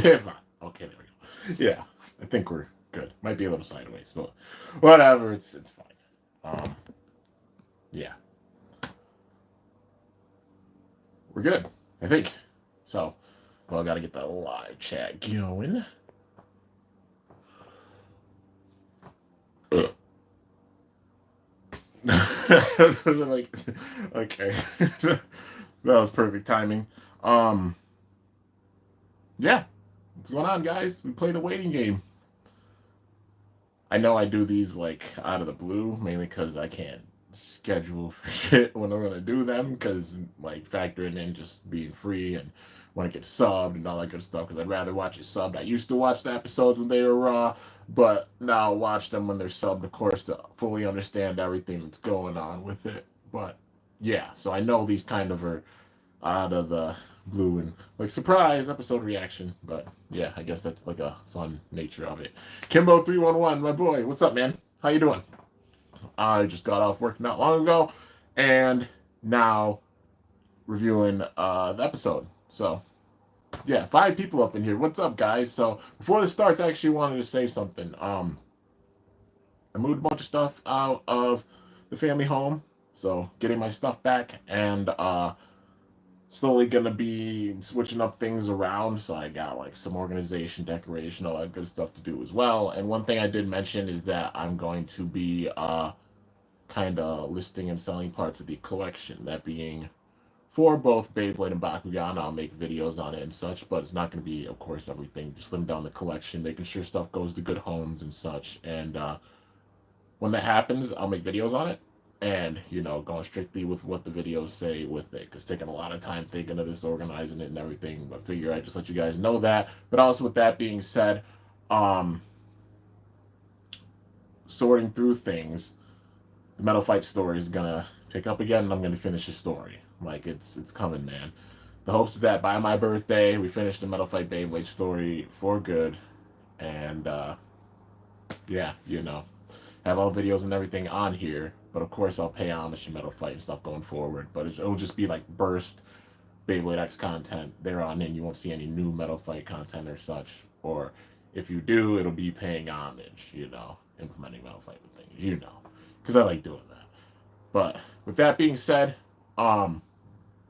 Pivot. Okay, there we go. Yeah, I think we're good. Might be a little sideways, but whatever. It's fine. Yeah, we're good. I think. So, well, I gotta get the live chat going. Like, okay, that was perfect timing. Um, yeah, what's going on, guys? We play the waiting game. I know I do these like out of the blue, mainly because I can't schedule for shit when I'm gonna do them, because like factoring in just being free and when I get subbed and all that good stuff. Because I'd rather watch it subbed. I used to watch the episodes when they were raw, but now I watch them when they're subbed, of course, to fully understand everything that's going on with it. But yeah, so I know these kind of are out of the blue and like surprise episode reaction. But yeah, I guess that's like a fun nature of it. Kimbo311, my boy, what's up, man? How you doing? I just got off work not long ago, and now reviewing the episode. So yeah, 5 people up in here. What's up, guys? So before this starts, I actually wanted to say something. I moved a bunch of stuff out of the family home, so getting my stuff back, and slowly gonna be switching up things around. So I got like some organization, decoration, all that good stuff to do as well. And one thing I did mention is that I'm going to be kind of listing and selling parts of the collection. That being for both Beyblade and Bakugan. I'll make videos on it and such, but it's not going to be, of course, everything. Just slim down the collection, making sure stuff goes to good homes and such. And when that happens, I'll make videos on it. And, you know, going strictly with what the videos say with it. Because taking a lot of time thinking of this, organizing it and everything. But I figure I'd just let you guys know that. But also with that being said, um, sorting through things, the Metal Fight story is going to pick up again, and I'm going to finish the story. Like, it's coming, man. The hopes is that by my birthday, we finish the Metal Fight Beyblade story for good. And, yeah, you know, have all the videos and everything on here. But of course, I'll pay homage to Metal Fight and stuff going forward. But it'll just be like burst Beyblade X content there on in. You won't see any new Metal Fight content or such. Or if you do, it'll be paying homage, you know, implementing Metal Fight and things, you know. Because I like doing that. But with that being said,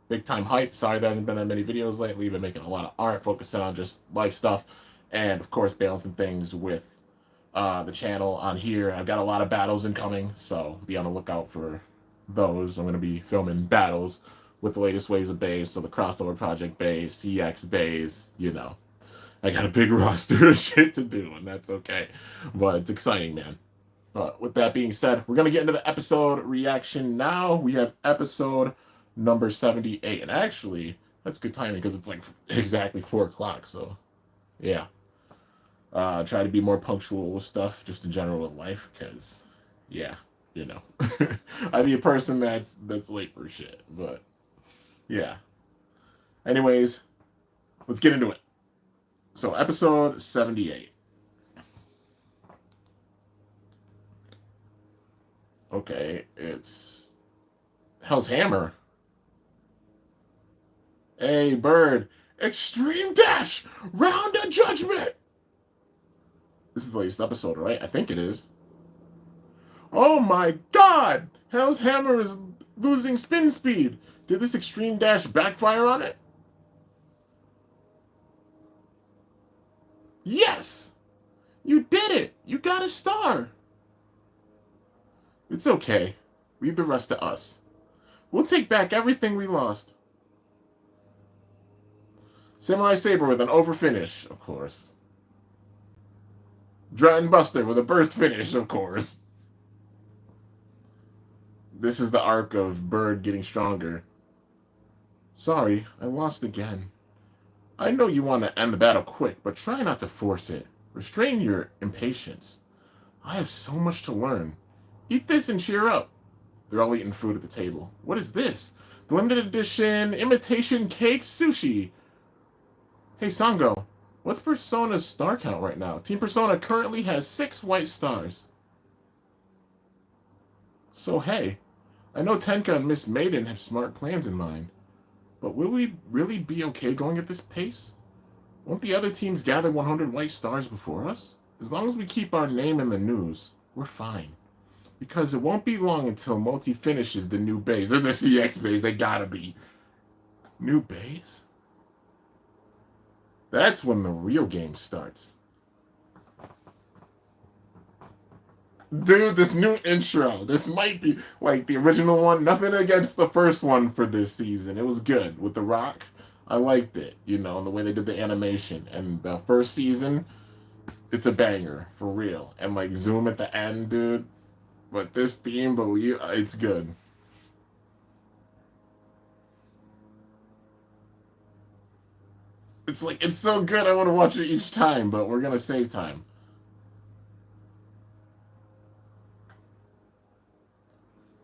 big time hype. Sorry there hasn't been that many videos lately. Been making a lot of art, focusing on just life stuff, and of course balancing things with the channel on here. I've got a lot of battles incoming, so be on the lookout for those. I'm going to be filming battles with the latest waves of bays, so the crossover project bays, CX bays, you know. I got a big roster of shit to do, and that's okay. But it's exciting, man. But with that being said, we're going to get into the episode reaction now. We have episode number 78. And actually, that's good timing because it's like exactly 4 o'clock. So, yeah. Try to be more punctual with stuff just in general in life because, yeah, you know. I'd be a person that's late for shit. But, yeah. Anyways, let's get into it. So, episode 78. Okay, it's Hell's Hammer. Hey, Bird. Extreme Dash! Round of Judgment! This is the latest episode, right? I think it is. Oh my god! Hell's Hammer is losing spin speed. Did this Extreme Dash backfire on it? Yes! You did it! You got a star! It's okay. Leave the rest to us. We'll take back everything we lost. Samurai Saber with an over finish, of course. Dratton Buster with a burst finish, of course. This is the arc of Bird getting stronger. Sorry, I lost again. I know you want to end the battle quick, but try not to force it. Restrain your impatience. I have so much to learn. Eat this and cheer up. They're all eating food at the table. What is this? The limited edition imitation cake sushi. Hey, Sango, what's Persona's star count right now? Team Persona currently has 6 white stars. So, hey, I know Tenka and Miss Maiden have smart plans in mind, but will we really be okay going at this pace? Won't the other teams gather 100 white stars before us? As long as we keep our name in the news, we're fine. Because it won't be long until Multi finishes the new base. They're the CX base, they gotta be. New base? That's when the real game starts. Dude, this new intro, this might be like the original one. Nothing against the first one for this season. It was good with The Rock. I liked it, and the way they did the animation. And the first season, it's a banger, for real. And like Zoom at the end, dude. But this theme, it's good. It's so good, I want to watch it each time, but we're going to save time.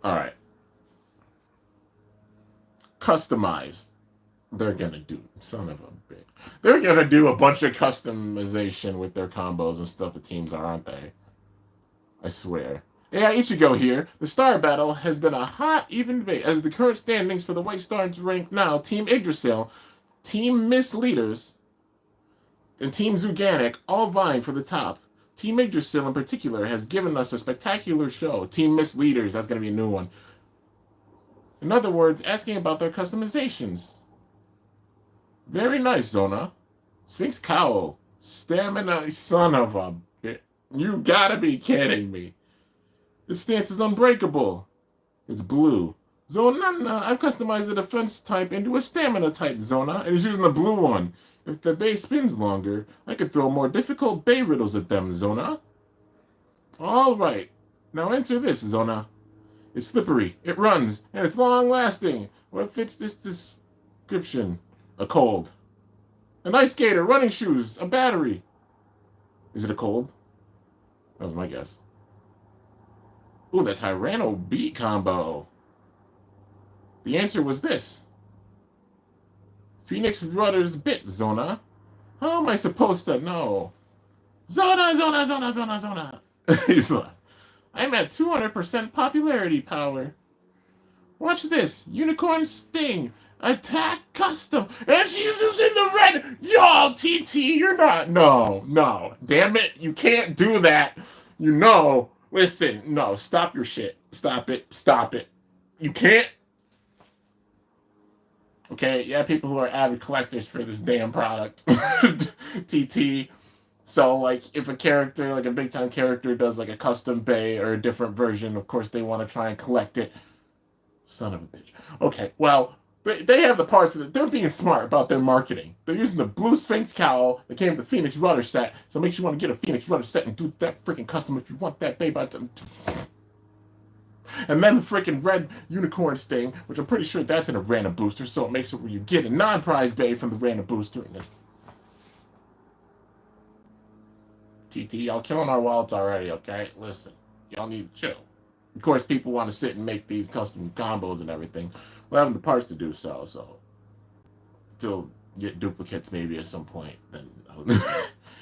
Alright. Customized. They're gonna do, son of a bitch. They're gonna do a bunch of customization with their combos and stuff the teams are, aren't they? I swear. Yeah, Ichigo here. The star battle has been a hot, even debate. As the current standings for the White Stars rank now, Team Yggdrasil, Team Misleaders, and Team Zuganic all vying for the top. Team Yggdrasil in particular has given us a spectacular show. Team Misleaders, that's going to be a new one. In other words, asking about their customizations. Very nice, Zona. Sphinx Cowl. Stamina, son of a bitch. You gotta be kidding me. This stance is unbreakable. It's blue. Zona, I've customized the defense type into a stamina type, Zona. It is using the blue one. If the bay spins longer, I could throw more difficult bay riddles at them, Zona. Alright. Now enter this, Zona. It's slippery, it runs, and it's long-lasting. What fits this description? A cold. An ice skater, running shoes, a battery. Is it a cold? That was my guess. Ooh, the Tyranno beat combo. The answer was this. Phoenix Rudder's bit, Zona. How am I supposed to know? Zona, Zona, Zona, Zona, Zona. He's like, I'm at 200% popularity power. Watch this. Unicorn Sting. Attack custom. And she's using the red. Yo, TT, you're not. No. Damn it. You can't do that. Listen. No, stop your shit. Stop it. You can't. Okay, yeah, people who are avid collectors for this damn product. TT. So, like, if a character, like a big-time character, does, like, a custom bay or a different version, of course they want to try and collect it. Son of a bitch. Okay, well, they have the parts for it. They're being smart about their marketing. They're using the blue Sphinx cowl that came with the Phoenix Rudder set, so it makes you want to get a Phoenix Rudder set and do that freaking custom if you want that bay by the... And then the freaking red unicorn sting, which I'm pretty sure that's in a random booster, so it makes it where you get a non-prize bay from the random booster. TT, y'all killing our wallets already, okay? Listen, y'all need to chill. Of course, people want to sit and make these custom combos and everything. We'll have the parts to do so till get duplicates maybe at some point, then,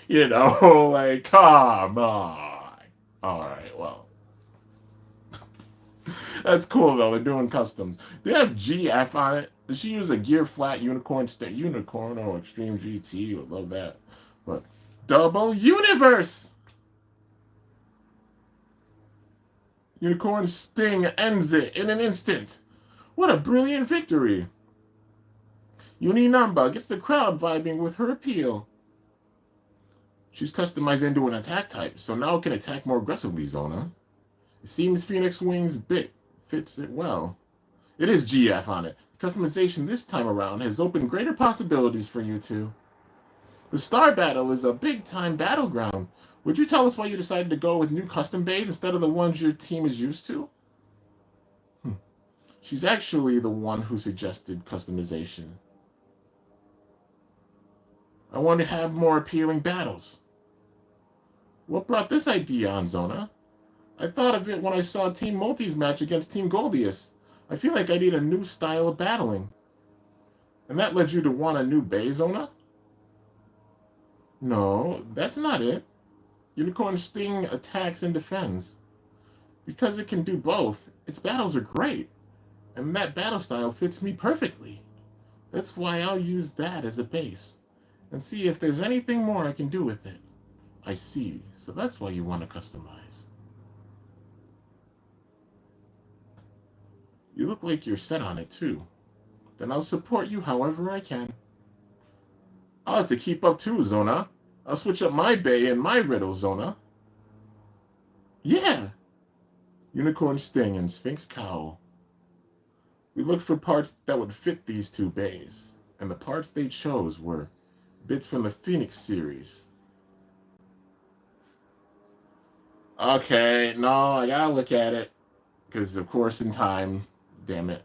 like, come on. Alright, well. That's cool, though. They're doing customs. They have GF on it. Does she use a gear flat unicorn state? Unicorn or Extreme GT? Would love that. But double universe! Unicorn Sting ends it in an instant. What a brilliant victory. Uninamba gets the crowd vibing with her appeal. She's customized into an attack type, so now it can attack more aggressively, Zona. It seems Phoenix Wing's bit fits it well. It is GF on it. Customization this time around has opened greater possibilities for you two. The Star Battle is a big-time battleground. Would you tell us why you decided to go with new custom bays instead of the ones your team is used to? She's actually the one who suggested customization. I want to have more appealing battles. What brought this idea on, Zona? I thought of it when I saw Team Multi's match against Team Goldius. I feel like I need a new style of battling. And that led you to want a new bay, Zona? No, that's not it. Unicorn Sting attacks and defends. Because it can do both, its battles are great. And that battle style fits me perfectly. That's why I'll use that as a base. and see if there's anything more I can do with it. I see. So that's why you want to customize. You look like you're set on it too. Then I'll support you however I can. I'll have to keep up too, Zona. I'll switch up my bay and my riddle, Zona. Yeah! Unicorn Sting and Sphinx Cowl. We looked for parts that would fit these two bays, and the parts they chose were bits from the Phoenix series. Okay, no, I gotta look at it. Because, of course, in time, damn it.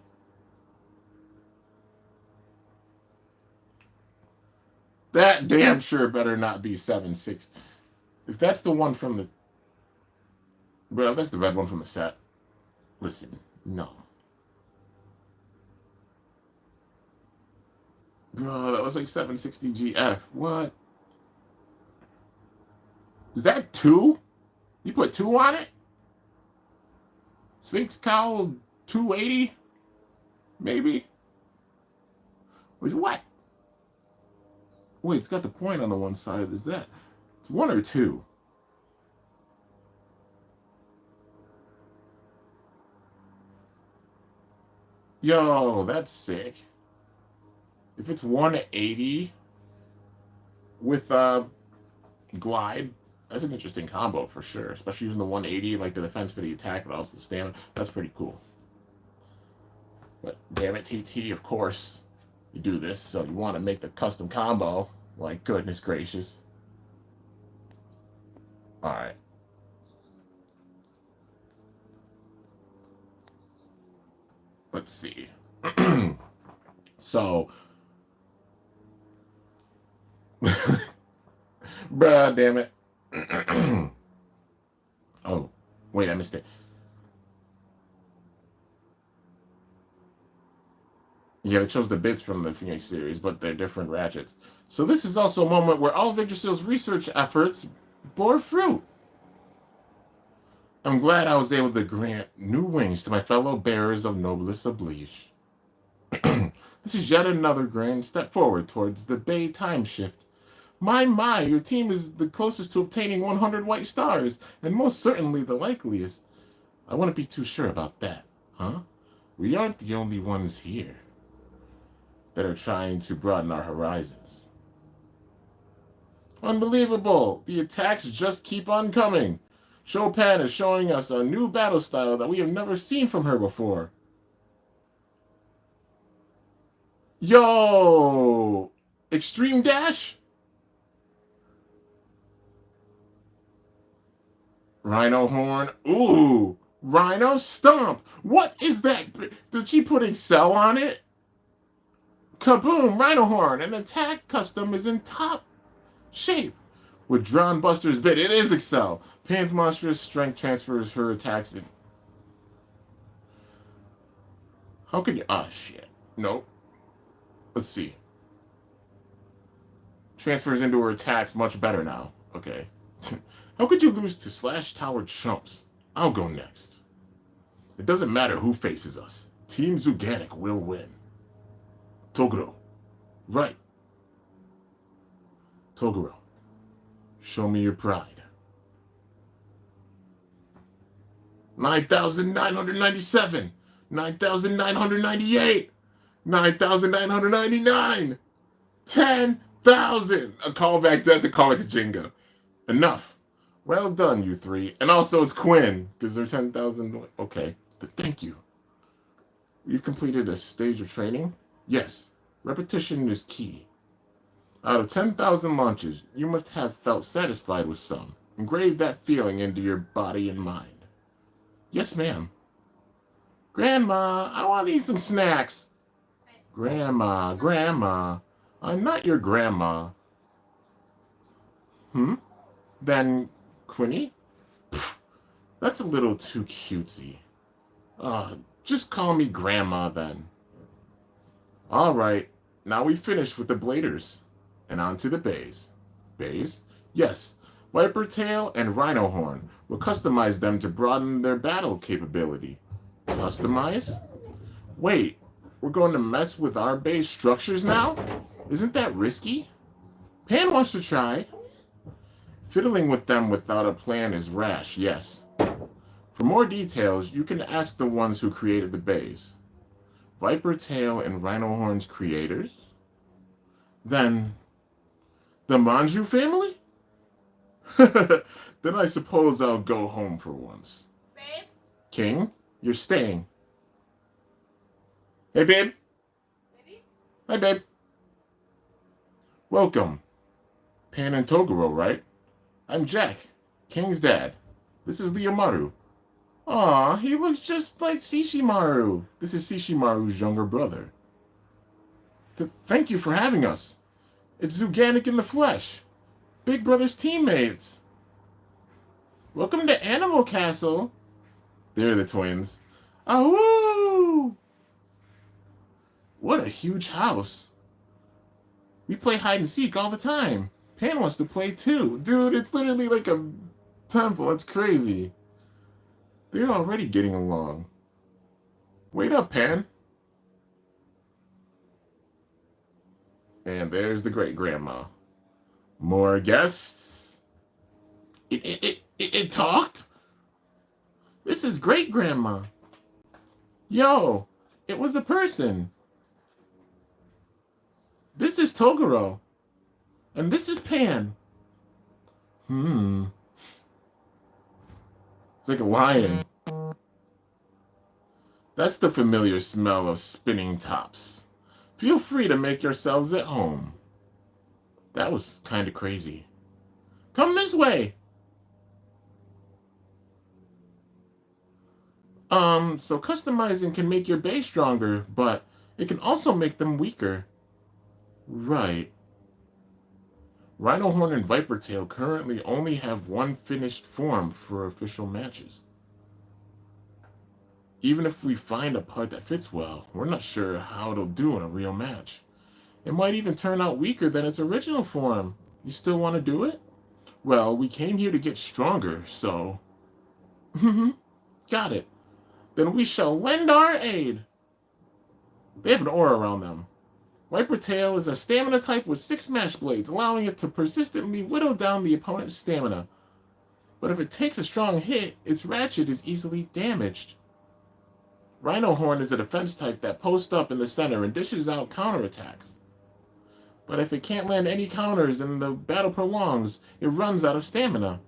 That damn sure better not be 760. If that's the one from the... Well, that's the red one from the set. Listen, no. Bro, that was like 760 GF. What? Is that 2? You put 2 on it? Sphinx Cowl 280? Maybe? Wait, what? Wait, it's got the point on the one side. Is that... It's 1 or 2? Yo, that's sick. If it's 180 with glide, that's an interesting combo for sure. Especially using the 180, like the defense for the attack, but also the stamina. That's pretty cool. But damn it, TT, of course, you do this, so you want to make the custom combo. Like, goodness gracious. Alright. Let's see. So... Bruh, damn it. Oh, wait, I missed it. Yeah, they chose the bits from the Phoenix series, but they're different ratchets. So this is also a moment where all of Yggdrasil's research efforts bore fruit. I'm glad I was able to grant new wings to my fellow bearers of noblesse oblige. This is yet another grand step forward towards the Bay time shift. My, your team is the closest to obtaining 100 white stars, and most certainly the likeliest. I wouldn't be too sure about that, huh? We aren't the only ones here that are trying to broaden our horizons. Unbelievable! The attacks just keep on coming. Chopin is showing us a new battle style that we have never seen from her before. Yo! Extreme Dash? Rhino Horn. Ooh! Rhino Stomp! What is that? Did she put Excel on it? Kaboom! Rhino Horn! An attack custom is in top shape. With Drawn Buster's bit, it is Excel. Pan's monstrous strength transfers her attacks in. How can you... Ah, shit. Nope. Let's see. Transfers into her attacks much better now. Okay. How could you lose to Slash Tower chumps? I'll go next. It doesn't matter who faces us. Team Zuganic will win. Toguro. Right. Toguro. Show me your pride. 9,997. 9,998. 9,999. 10,000. A callback. That's a callback to Jenga. Enough. Well done, you three. And also, it's Quinn, because they're 10,000. Okay. Thank you. You've completed a stage of training? Yes. Repetition is key. Out of 10,000 launches, you must have felt satisfied with some. Engrave that feeling into your body and mind. Yes, ma'am. Grandma, I want to eat some snacks. Grandma, I'm not your grandma. Then, Quinny? Pfft, that's a little too cutesy. Just call me Grandma then. All right, now we finished with the bladers. And on to the bays. Bays? Yes, Viper Tail and Rhino Horn. We'll customize them to broaden their battle capability. Customize? Wait, we're going to mess with our base structures now? Isn't that risky? Pan wants to try. Fiddling with them without a plan is rash, yes. For more details, you can ask the ones who created the bays. Viper Tail and Rhino Horn's creators? Then, the Manju family? Then I suppose I'll go home for once. Babe? King, you're staying. Hey, babe. Baby? Hi, babe. Welcome. Pan and Toguro, right? I'm Jack, King's dad. This is Liamaru. Aw, he looks just like Shishimaru. This is Shishimaru's younger brother. Thank you for having us. It's Zuganic in the flesh. Big Brother's teammates. Welcome to Animal Castle. They're the twins. Awoo! What a huge house. We play hide and seek all the time. Pan wants to play too. Dude, it's literally like a temple. It's crazy. They're already getting along. Wait up, Pan. And there's the great-grandma. More guests. It talked? This is great-grandma. Yo, it was a person. This is Toguro. And this is Pan. It's like a lion. That's the familiar smell of spinning tops. Feel free to make yourselves at home. That was kind of crazy. Come this way. So customizing can make your base stronger, but it can also make them weaker. Right. Rhino Horn and Viper Tail currently only have one finished form for official matches. Even if we find a part that fits well, we're not sure how it'll do in a real match. It might even turn out weaker than its original form. You still want to do it? Well, we came here to get stronger, so... Got it. Then we shall lend our aid. They have an aura around them. Viper Tail is a stamina type with 6 smash blades, allowing it to persistently whittle down the opponent's stamina. But if it takes a strong hit, its ratchet is easily damaged. Rhino Horn is a defense type that posts up in the center and dishes out counterattacks. But if it can't land any counters and the battle prolongs, it runs out of stamina.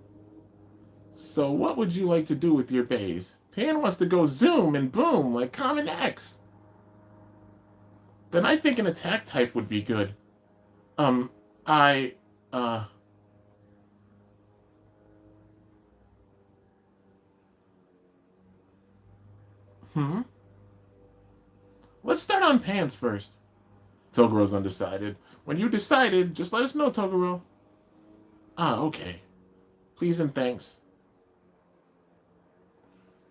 So what would you like to do with your bays? Pan wants to go zoom and boom like Common X. Then I think an attack type would be good. Let's start on Pan's first. Toguro's undecided. When you decided, just let us know, Toguro. Okay. Please and thanks.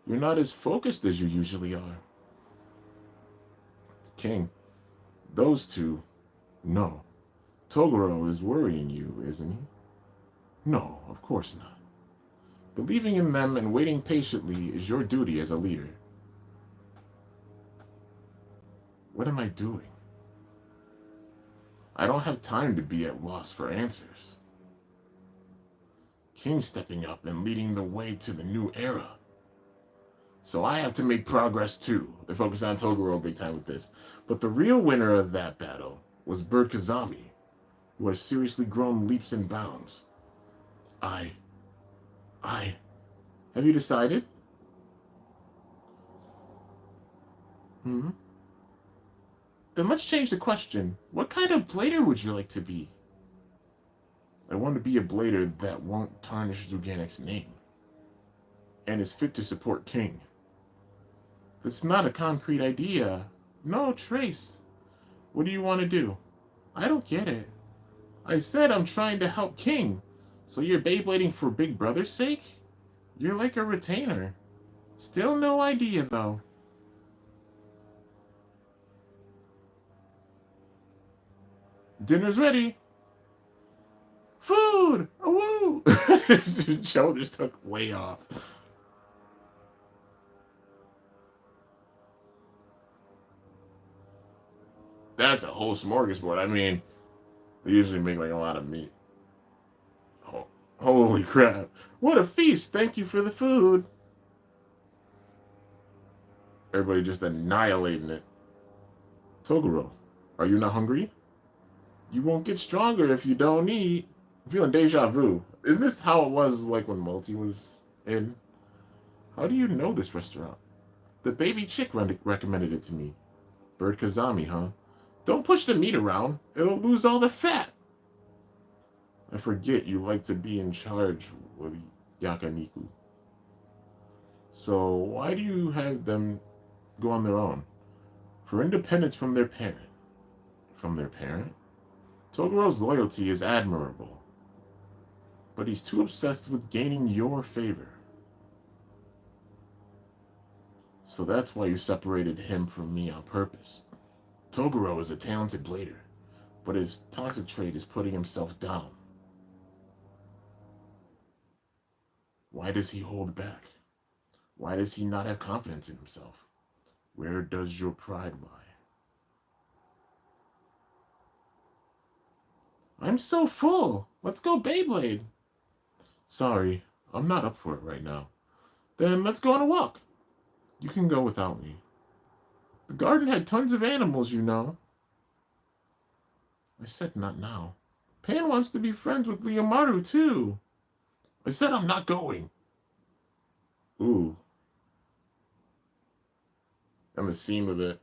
You're not as focused as you usually are. King, those two, no. Toguro is worrying you, isn't he? No, of course not. Believing in them and waiting patiently is your duty as a leader. What am I doing? I don't have time to be at loss for answers. King's stepping up and leading the way to the new era. So I have to make progress too. They're focused on Toguro big time with this. But the real winner of that battle was Bird Kazami, who has seriously grown leaps and bounds. Have you decided? Then let's change the question. What kind of blader would you like to be? I want to be a blader that won't tarnish Zuganic's name, and is fit to support King. That's not a concrete idea. No, Trace. What do you want to do? I don't get it. I said I'm trying to help King. So you're Beyblading for Big Brother's sake? You're like a retainer. Still no idea, though. Dinner's ready. Food! Woo! Shoulders took way off. That's a whole smorgasbord. I mean, They usually make like a lot of meat. Oh, holy crap. What a feast. Thank you for the food. Everybody just annihilating it. Toguro, are you not hungry? You won't get stronger if you don't eat. I'm feeling deja vu. Isn't this how it was like when Multi was in? How do you know this restaurant? The baby chick recommended it to me. Bird Kazami, huh? Don't push the meat around. It'll lose all the fat. I forget you like to be in charge with Yakaniku. So why do you have them go on their own? For independence from their parent. From their parent? Togoro's loyalty is admirable. But he's too obsessed with gaining your favor. So that's why you separated him from me on purpose. Toguro is a talented blader, but his toxic trait is putting himself down. Why does he hold back? Why does he not have confidence in himself? Where does your pride lie? I'm so full. Let's go Beyblade. Sorry, I'm not up for it right now. Then let's go on a walk. You can go without me. The garden had tons of animals, you know. I said not now. Pan wants to be friends with Leomaru, too. I said I'm not going. Ooh. I'm a scene with it.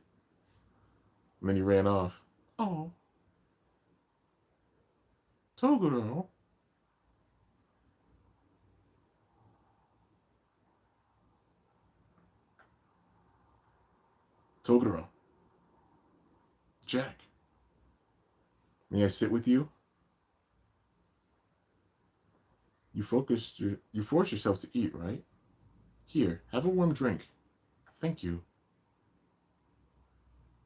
And then he ran off. Oh. Toguro. Toguro. Jack. May I sit with you? You force yourself to eat, right? Here, have a warm drink. Thank you.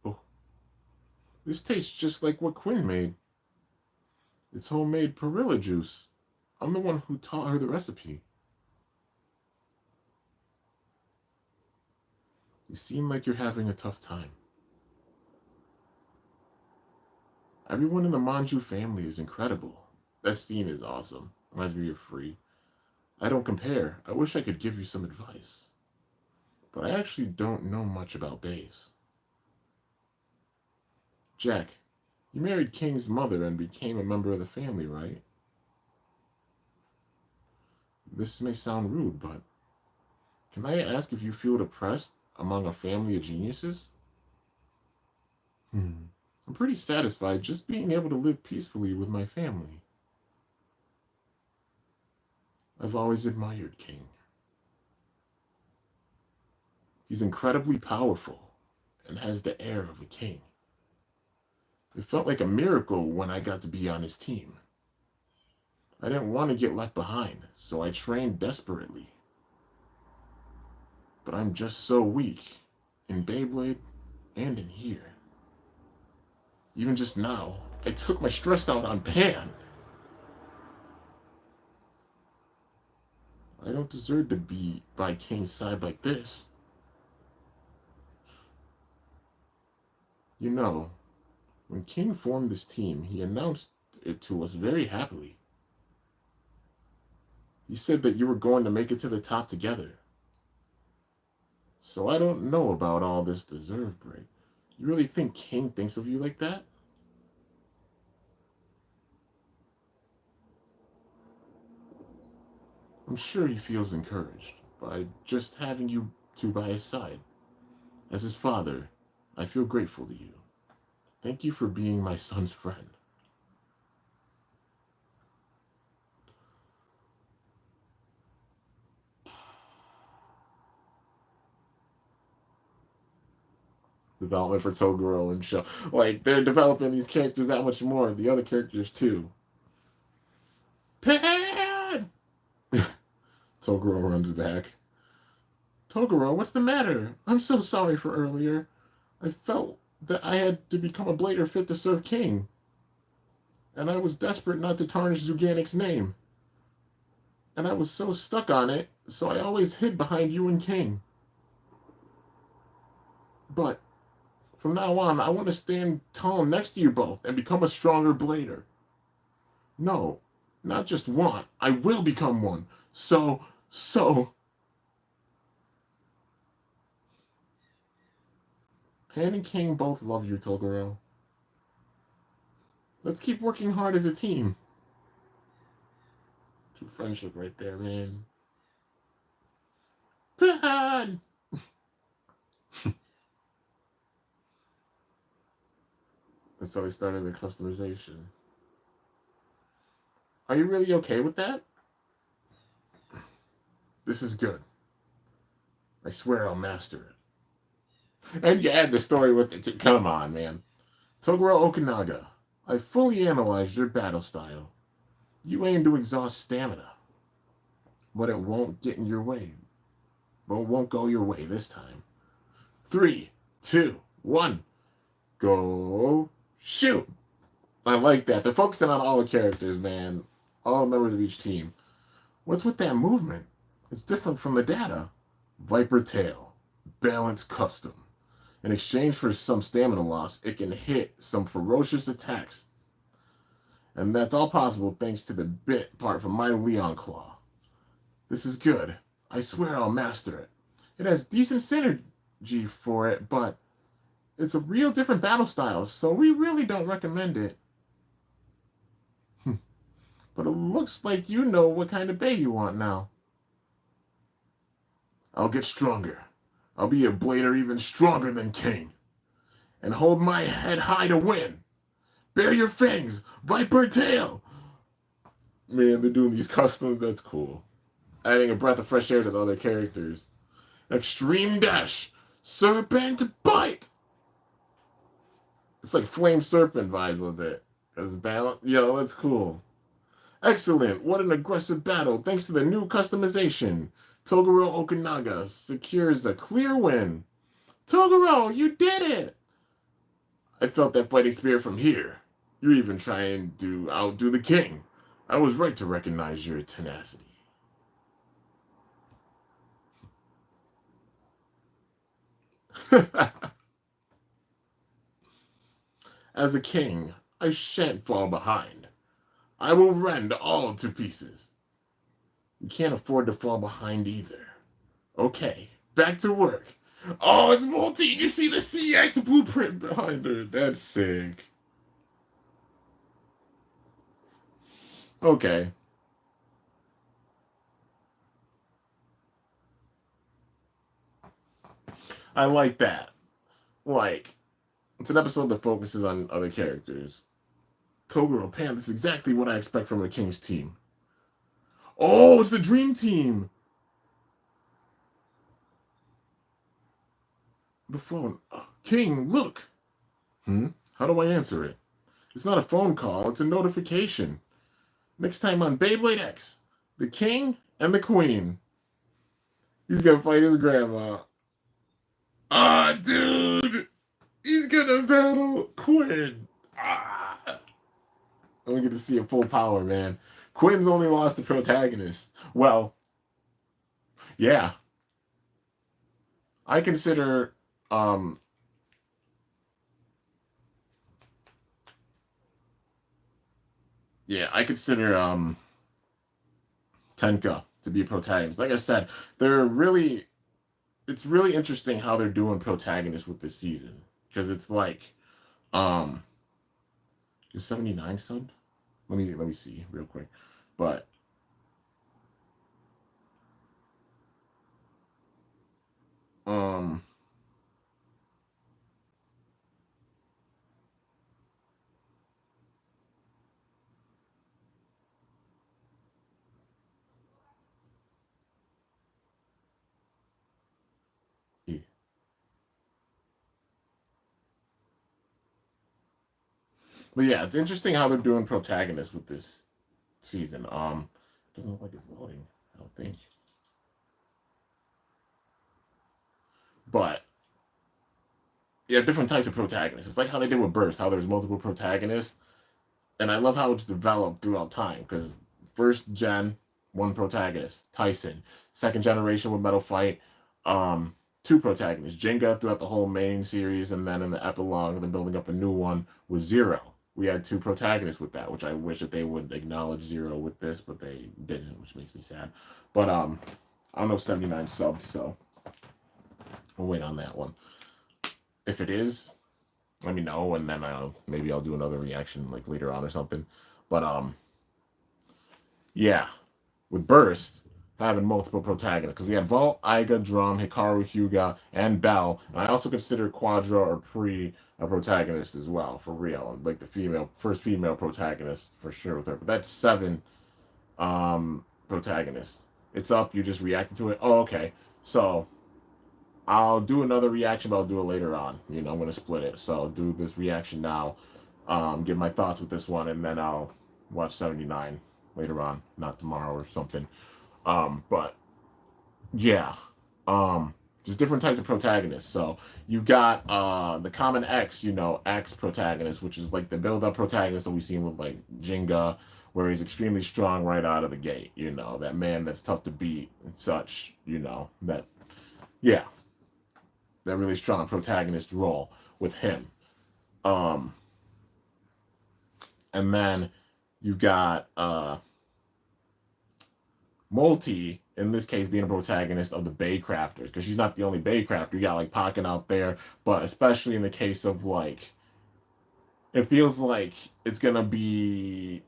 Oh. This tastes just like what Quinn made. It's homemade perilla juice. I'm the one who taught her the recipe. You seem like you're having a tough time. Everyone in the Manju family is incredible. That scene is awesome. Reminds me of Free. I don't compare. I wish I could give you some advice. But I actually don't know much about bass. Jack, you married King's mother and became a member of the family, right? This may sound rude, but can I ask if you feel depressed among a family of geniuses? I'm pretty satisfied just being able to live peacefully with my family. I've always admired King. He's incredibly powerful and has the air of a king. It felt like a miracle when I got to be on his team. I didn't want to get left behind, so I trained desperately. But I'm just so weak, in Beyblade and in here. Even just now, I took my stress out on Pan. I don't deserve to be by King's side like this. You know, when King formed this team, he announced it to us very happily. He said that you were going to make it to the top together. So I don't know about all this deserve break. You really think King thinks of you like that? I'm sure he feels encouraged by just having you two by his side. As his father, I feel grateful to you. Thank you for being my son's friend. Development for Toguro and Show. Like, they're developing these characters that much more. The other characters, too. Pan! Toguro runs back. Toguro, what's the matter? I'm so sorry for earlier. I felt that I had to become a blader fit to serve King. And I was desperate not to tarnish Zuganic's name. And I was so stuck on it, so I always hid behind you and King. But from now on, I want to stand tall next to you both and become a stronger blader. No, not just want. I will become one. So, Pan and King both love you, Toguro. Let's keep working hard as a team. True friendship right there, man. Pan! And so they started the customization. Are you really okay with that? This is good. I swear I'll master it. And you add the story with it. Come on, man. Toguro Okinaga, I fully analyzed your battle style. You aim to exhaust stamina, but it won't get in your way. But it won't go your way this time. 3, 2, 1, go shoot! I like that. They're focusing on all the characters, man. All the members of each team. What's with that movement? It's different from the data. Viper Tail. Balance custom. In exchange for some stamina loss, it can hit some ferocious attacks. And that's all possible thanks to the bit part from my Leon Claw. This is good. I swear I'll master it. It has decent synergy for it, but it's a real different battle style, so we really don't recommend it. But it looks like you know what kind of bay you want now. I'll get stronger. I'll be a blader even stronger than King. And hold my head high to win. Bare your fangs, Viper Tail. Man, they're doing these customs. That's cool. Adding a breath of fresh air to the other characters. Extreme Dash. Serpent Bite. It's like Flame Serpent vibes with it. As balance. Yo, that's cool. Excellent. What an aggressive battle. Thanks to the new customization. Toguro Okinaga secures a clear win. Toguro, you did it! I felt that fighting spirit from here. You're even trying to outdo the king. I was right to recognize your tenacity. As a king, I shan't fall behind. I will rend all to pieces. You can't afford to fall behind either. Okay, back to work. Oh, it's multi. You see the CX blueprint behind her. That's sick. Okay. I like that. Like, it's an episode that focuses on other characters. Toguro, Pan, this is exactly what I expect from the King's team. Oh, it's the Dream Team. The phone. King, look. How do I answer it? It's not a phone call, it's a notification. Next time on Beyblade X, the King and the Queen. He's gonna fight his grandma. Ah, dude! He's gonna battle Quinn. Ah! I'm gonna get to see a full power, man. Quinn's only lost the protagonist. Well, yeah. I consider I consider Tenka to be a protagonist. Like I said, it's really interesting how they're doing protagonists with this season. Because it's like is 79 subbed? Let me see real quick. But um yeah. But yeah, it's interesting how they're doing protagonists with this season. Doesn't look like it's loading, I don't think. But yeah, different types of protagonists. It's like how they did with Burst, how there's multiple protagonists. And I love how it's developed throughout time because first gen, one protagonist, Tyson. Second generation with Metal Fight, two protagonists, Jenga throughout the whole main series, and then in the epilogue, they're building up a new one with Zero. we had two protagonists with that, which I wish that they would acknowledge Zero with this, but they didn't, which makes me sad. But I don't know if 79 subbed, so we'll wait on that one. If it is, let me know, and then maybe I'll do another reaction like later on or something. But yeah, with Burst having multiple protagonists because we had Vault, Aiga, Drum, Hikaru, Hyuga, and Bell. And I also consider Quadra or Pre a protagonist as well, for real. Like the first female protagonist for sure with her. But that's 7 protagonists. It's up. You just reacted to it. Oh, okay. So I'll do another reaction, but I'll do it later on. You know, I'm gonna split it. So I'll do this reaction now. Give my thoughts with this one, and then I'll watch 79 later on, not tomorrow or something. But yeah, just different types of protagonists. So you got the common X, X protagonist, which is like the build-up protagonist that we've seen with like Jinga, where he's extremely strong right out of the gate. That man that's tough to beat and such. That yeah, that really strong protagonist role with him. Um, and then you got Multi, in this case, being a protagonist of the Baycrafters, because she's not the only Baycrafter. You got like Pokken out there, but especially in the case of like, it feels like it's gonna be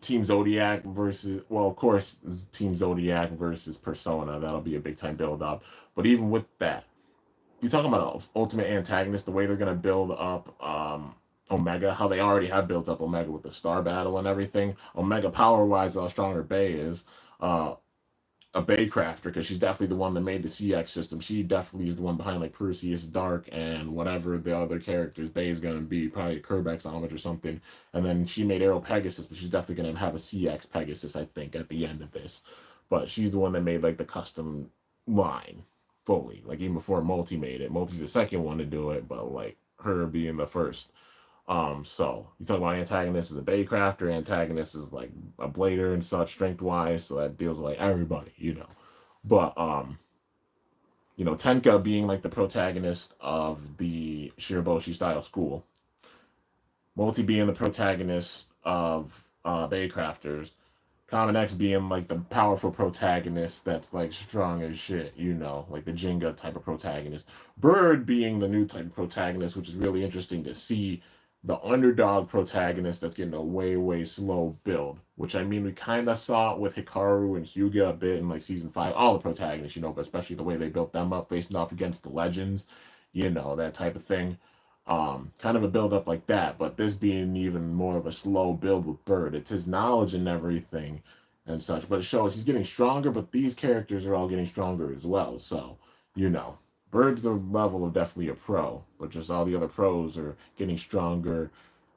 Team Zodiac versus, well, of course, Team Zodiac versus Persona. That'll be a big time build up. But even with that, you're talking about an ultimate antagonist, the way they're gonna build up Omega, how they already have built up Omega with the Star Battle and everything. Omega power wise, how stronger Bay is. Uh, a Baycrafter, because she's definitely the one that made the CX system. She definitely is the one behind like Perseus, Dark, and whatever the other characters Bay is gonna be, probably a Kerbex homage or something. And then she made Arrow Pegasus, but she's definitely gonna have a CX Pegasus, I think, at the end of this. But she's the one that made like the custom line fully, like even before Multi made it. Multi's the second one to do it, but like her being the first. So you talk about antagonist as a Baycrafter, antagonist is like a Blader and such, strength wise, so that deals with like everybody. But Tenka being like the protagonist of the Shiraboshi style school, Multi being the protagonist of Baycrafters, Common X being like the powerful protagonist that's like strong as shit, like the Jenga type of protagonist. Bird being the new type of protagonist, which is really interesting to see the underdog protagonist that's getting a way, way slow build. Which I mean, we kind of saw it with Hikaru and Hyuga a bit in like season 5. All the protagonists, but especially the way they built them up, facing off against the legends, that type of thing. Kind of a build up like that, but this being even more of a slow build with Bird. It's his knowledge and everything and such, but it shows he's getting stronger, but these characters are all getting stronger as well. So, Bird's the level of definitely a pro, but just all the other pros are getting stronger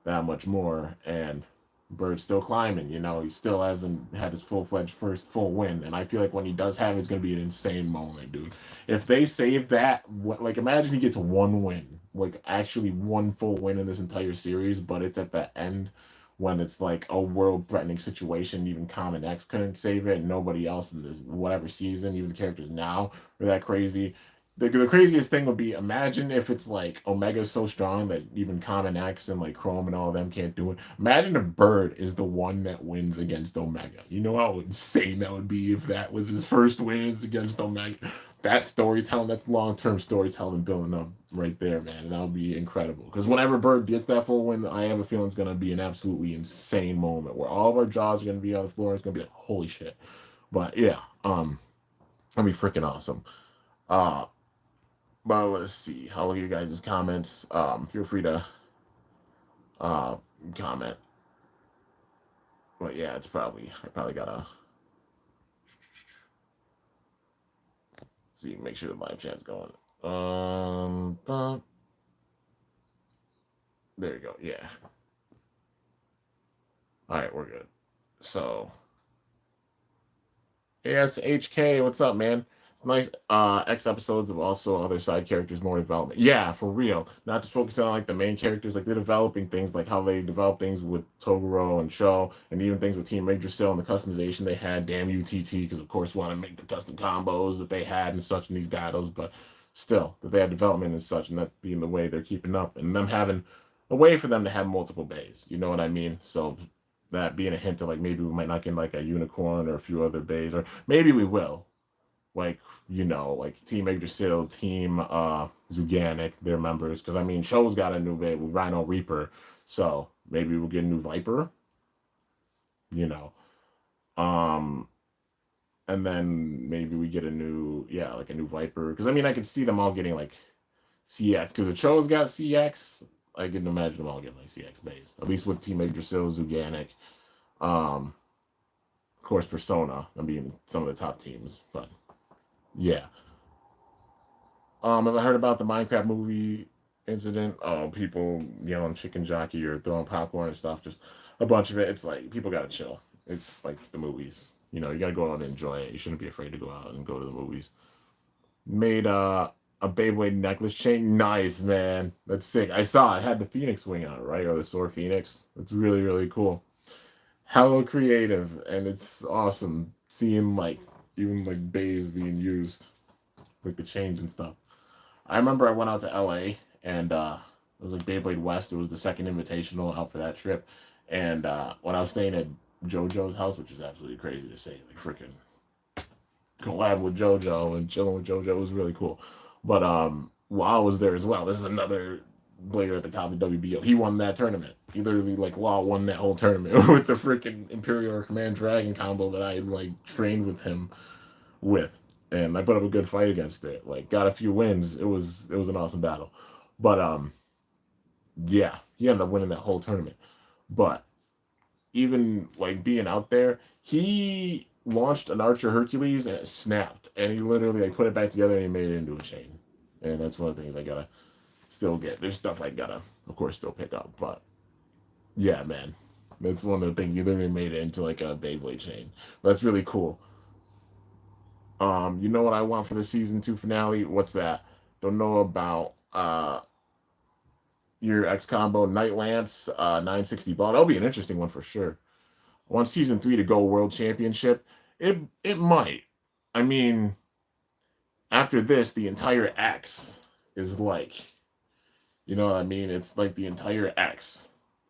that much more, and Bird's still climbing. He still hasn't had his full-fledged first full win, and I feel like when he does have it, it's going to be an insane moment, dude. If they save that, like imagine he gets one win, like actually one full win in this entire series, but it's at the end when it's like a world-threatening situation. Even Common X couldn't save it, and nobody else in this whatever season, even the characters now, are that crazy. The craziest thing would be, imagine if it's like Omega's so strong that even Common X and like Chrome and all of them can't do it. Imagine if Bird is the one that wins against Omega. You know how insane that would be if that was his first wins against Omega. That storytelling, that's long-term storytelling building up right there, man. And that would be incredible. Because whenever Bird gets that full win, I have a feeling it's going to be an absolutely insane moment where all of our jaws are going to be on the floor. It's going to be like, holy shit. But yeah, that'd be freaking awesome. But let's see. I'll look at you guys' comments. Feel free to comment. But yeah, I probably gotta see, make sure the live chat's going. There you go. Yeah. All right, we're good. So, ASHK, what's up, man? Nice X episodes of also other side characters, more development. Yeah, for real. Not just focusing on like the main characters, like they're developing things, like how they develop things with Toguro and Sho, and even things with Team Yggdrasil and the customization they had. Damn UTT, because of course want to make the custom combos that they had and such in these battles, but still that they had development and such, and that being the way they're keeping up, and them having a way for them to have multiple bays. You know what I mean? So that being a hint of like maybe we might not get like a unicorn or a few other bays, or maybe we will. Like, like Team Yggdrasil, Team Zuganic, their members. Because I mean, Show's got a new bay with Rhino Reaper, so maybe we'll get a new Viper. You know, um, and then maybe we get a new, yeah, like a new Viper. Because I mean, I could see them all getting like CX. Because if Show's got CX, I can imagine them all getting like CX bays. At least with Team Yggdrasil, Zuganic, um, of course Persona. I mean, some of the top teams, but yeah. Have I heard about the Minecraft movie incident? Oh, people yelling chicken jockey or throwing popcorn and stuff. Just a bunch of it. It's like people gotta chill. It's like the movies. You gotta go out and enjoy it. You shouldn't be afraid to go out and go to the movies. Made a Beyblade necklace chain. Nice, man. That's sick. I saw it had the Phoenix wing on it, right? Or the Sword Phoenix. It's really, really cool. Hella creative, and it's awesome seeing like even like bays being used, like the chains and stuff. I remember I went out to LA and it was like Beyblade West. It was the second invitational out for that trip. And when I was staying at JoJo's house, which is absolutely crazy to say, like freaking collab with JoJo and chilling with JoJo was really cool. But Law was there as well. This is another blader at the top of WBO. He won that tournament. He literally like Law won that whole tournament with the freaking Imperial Command Dragon combo that I had like trained with him with, and I put up a good fight against it. Like got a few wins. It was an awesome battle, but yeah, he ended up winning that whole tournament. But even like being out there, he launched an Archer Hercules and it snapped, and he literally like put it back together and he made it into a chain. And that's one of the things I gotta still get. There's stuff I gotta, of course, still pick up, but yeah, man. That's one of the things he literally made it into like a Beyblade chain. That's really cool. You know what I want for the season two finale? What's that? Don't know about your X combo Night Lance 960 ball. That'll be an interesting one for sure. I want season three to go world championship. It might. I mean, after this, the entire X is like, you know what I mean? It's like the entire X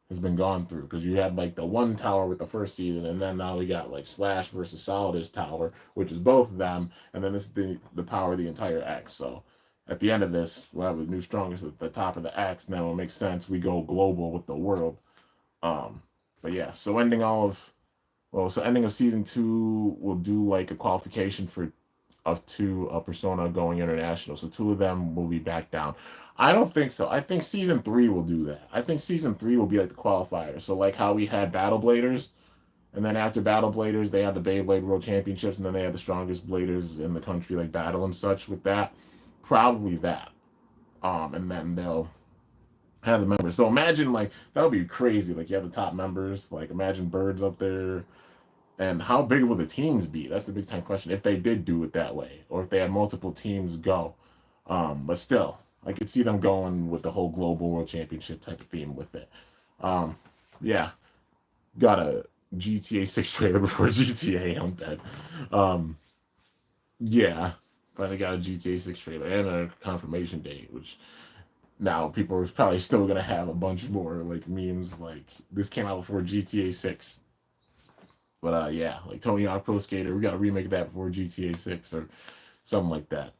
has been gone through because you had like the one tower with the first season, and then now we got like Slash versus Solidus Tower, which is both of them, and then this is the power of the entire X. So at the end of this, we'll have a new strongest at the top of the X. Now it makes sense. We go global with the world. Um, but yeah, so ending of season two, we'll do like a qualification for up to a Persona going international. So two of them will be back down. I don't think so. I think season three will do that. I think season three will be like the qualifier. So like how we had Battle Bladers, and then after Battle Bladers, they had the Beyblade World Championships, and then they had the strongest bladers in the country, like Battle and such. With that, probably that. And then they'll have the members. So imagine like that would be crazy. Like you have the top members. Like imagine Birds up there. And how big will the teams be? That's the big time question. If they did do it that way, or if they had multiple teams go, but still, I could see them going with the whole global world championship type of theme with it. Um, yeah, got a GTA 6 trailer before GTA. I'm dead. Um, yeah, finally got a GTA 6 trailer and a confirmation date, which now people are probably still gonna have a bunch more like memes like this came out before GTA 6. But yeah, like Tony Hawk Pro Skater, we got to remake that before GTA 6 or something like that.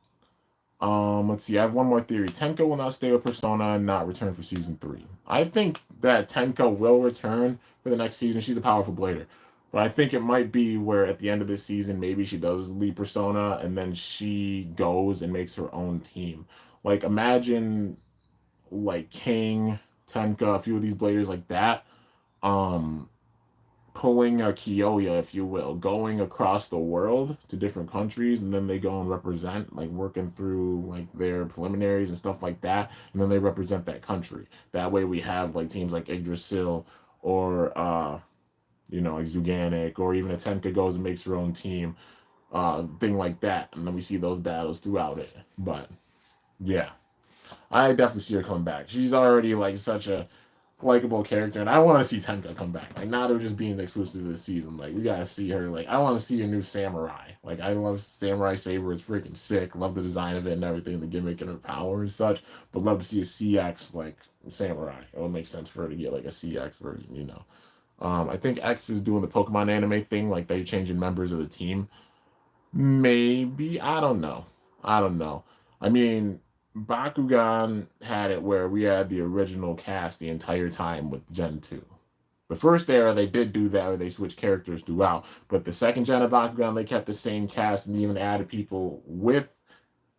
Let's see. I have one more theory. Tenko will not stay with Persona and not return for season three. I think that Tenko will return for the next season. She's a powerful blader, but I think it might be where at the end of this season, maybe she does leave Persona and then she goes and makes her own team. Like imagine like King, Tenka, a few of these bladers like that. Um, Pulling a Kyoya, if you will, going across the world to different countries, and then they go and represent, like working through like their preliminaries and stuff like that, and then they represent that country. That way, we have like teams like Yggdrasil or like Zuganic, or even Atenka goes and makes her own team, thing like that, and then we see those battles throughout it. But yeah, I definitely see her coming back. She's already like such a likable character, and I want to see Tenka come back. Like, not her just being exclusive to this season. Like, we gotta see her. Like, I want to see a new samurai. Like, I love Samurai Saber. It's freaking sick. Love the design of it and everything, the gimmick and her power and such. But love to see a CX like samurai. It would make sense for her to get like a CX version, you know. I think X is doing the Pokemon anime thing, like they're changing members of the team. Maybe, I don't know. I don't know. I mean, Bakugan had it where we had the original cast the entire time with Gen 2. The first era, they did do that where they switched characters throughout. But the second gen of Bakugan, they kept the same cast and even added people with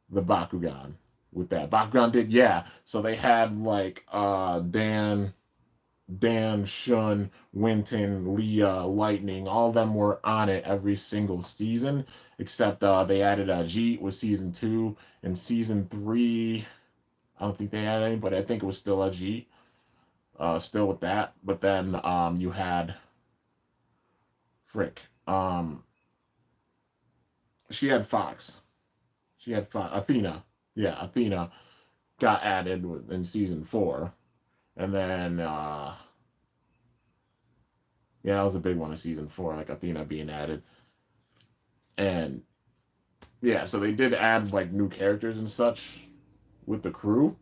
the Bakugan. With that. Bakugan did, yeah. So they had like Dan, Shun, Winton, Leah, Lightning, all of them were on it every single season, except they added Jeet with season 2 and season 3. I don't think they had anybody. I think it was still Jeet, still with that. But then you had Frick. She had Fox. She had Athena. Yeah, Athena got added in season 4. And then, yeah, that was a big one in season 4, like Athena being added. And, yeah, so they did add, like, new characters and such with the crew,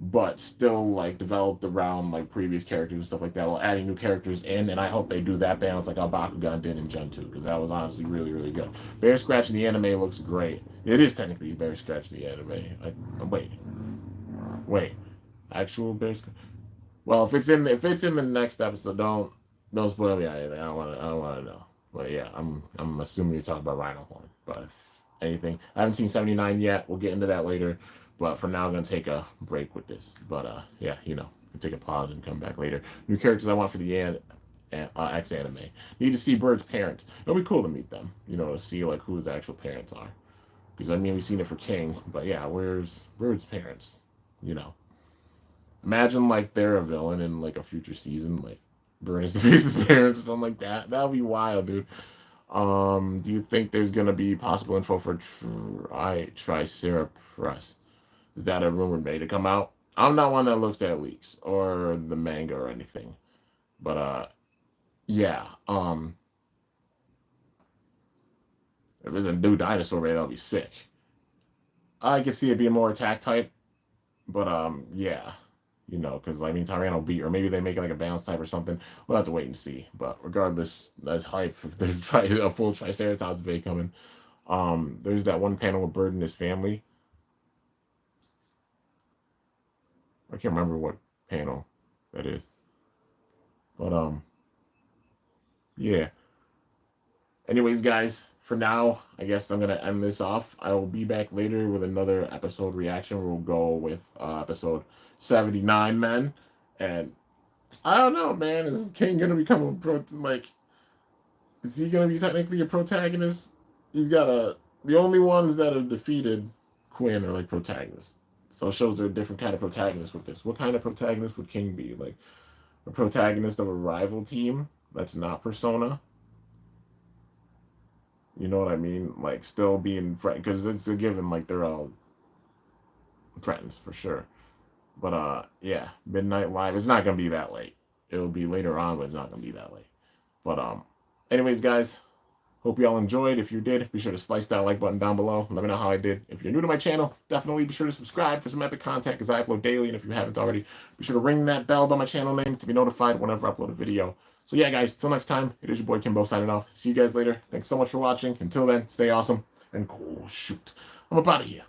but still, like, developed around, like, previous characters and stuff like that while adding new characters in. And I hope they do that balance like how Bakugan did in Gen 2, because that was honestly really, really good. Bear Scratch in the anime looks great. It is technically Bear Scratch in the anime. Wait. Actual Bear Scratch? Well, if it's in the next episode, don't spoil me anything. I don't want to know. But yeah, I'm assuming you're talking about Rhino Horn. But if anything, I haven't seen 79 yet. We'll get into that later. But for now, I'm gonna take a break with this. But yeah, you know, take a pause and come back later. New characters I want for the X anime. Need to see Bird's parents. It'll be cool to meet them. You know, to see like who his actual parents are. Because I mean, we've seen it for King, but yeah, where's Bird's parents? You know. Imagine like they're a villain in like a future season, like Burn is the face's parents or something like that. That would be wild, dude. Do you think there's gonna be possible info for Tricera Press? Is that a rumor made to come out? I'm not one that looks at leaks or the manga or anything, but yeah. If there's a new dinosaur, maybe that'll be sick. I could see it being more attack type, but yeah. You know, because I mean, Tyranno beat, or maybe they make it like a balance type or something. We'll have to wait and see. But regardless, that's hype. There's a full Triceratops debate coming. There's that one panel with Bird and his family. I can't remember what panel that is. But yeah. Anyways, guys, for now, I guess I'm gonna end this off. I will be back later with another episode reaction. We'll go with episode 79 then, and I don't know, man. Is King gonna become is he gonna be technically a protagonist? He's got the only ones that have defeated Quinn are like protagonists, so it shows they're a different kind of protagonist with this. What kind of protagonist would King be? Like a protagonist of a rival team that's not Persona? You know what I mean? Like still being friends, because it's a given. Like they're all friends for sure. But yeah, Midnight Live. It's not gonna be that late. It'll be later on, but it's not gonna be that late. But anyways, guys, hope y'all enjoyed. If you did, be sure to slice that like button down below. Let me know how I did. If you're new to my channel, definitely be sure to subscribe for some epic content because I upload daily. And if you haven't already, be sure to ring that bell by my channel name to be notified whenever I upload a video. So yeah, guys, till next time, it is your boy Kimbo signing off. See you guys later. Thanks so much for watching. Until then, stay awesome and oh shoot, I'm up out of here.